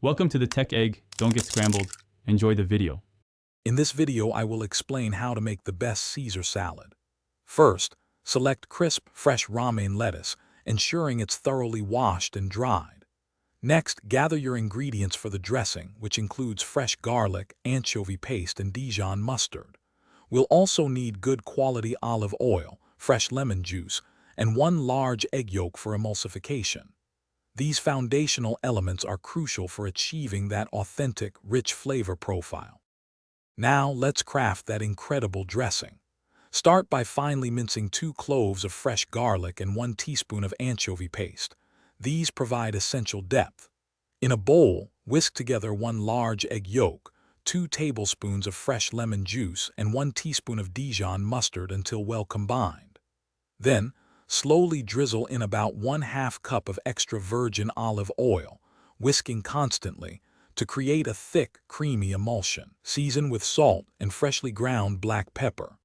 Welcome to the Tech Egg. Don't get scrambled. Enjoy the video. In this video, I will explain how to make the best Caesar salad. First, select crisp, fresh romaine lettuce, ensuring it's thoroughly washed and dried. Next, gather your ingredients for the dressing, which includes fresh garlic, anchovy paste, and Dijon mustard. We'll also need good quality olive oil, fresh lemon juice, and one large egg yolk for emulsification. These foundational elements are crucial for achieving that authentic, rich flavor profile. Now let's craft that incredible dressing. Start by finely mincing 2 cloves of fresh garlic and 1 teaspoon of anchovy paste. These provide essential depth. In a bowl, whisk together 1 large egg yolk, 2 tablespoons of fresh lemon juice, and 1 teaspoon of Dijon mustard until well combined. Then, slowly drizzle in about 1/2 cup of extra virgin olive oil, whisking constantly, to create a thick, creamy emulsion. Season with salt and freshly ground black pepper.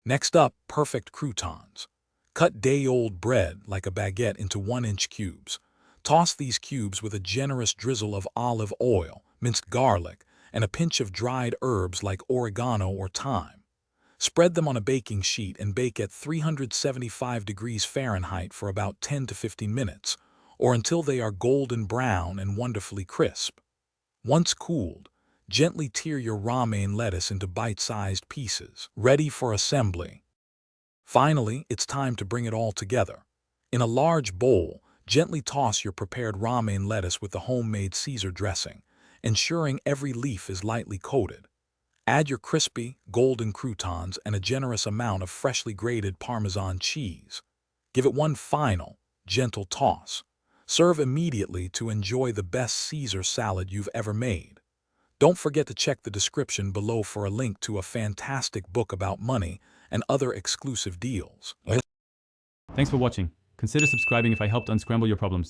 Next up, perfect croutons. Cut day-old bread like a baguette into 1-inch cubes. Toss these cubes with a generous drizzle of olive oil, minced garlic, and a pinch of dried herbs like oregano or thyme. Spread them on a baking sheet and bake at 375 degrees Fahrenheit for about 10 to 15 minutes, or until they are golden brown and wonderfully crisp. Once cooled, gently tear your romaine lettuce into bite-sized pieces, ready for assembly. Finally, it's time to bring it all together. In a large bowl, gently toss your prepared romaine lettuce with the homemade Caesar dressing, ensuring every leaf is lightly coated. Add your crispy, golden croutons and a generous amount of freshly grated Parmesan cheese. Give it one final, gentle toss. Serve immediately to enjoy the best Caesar salad you've ever made. Don't forget to check the description below for a link to a fantastic book about money and other exclusive deals. Thanks for watching. Consider subscribing if I helped unscramble your problems.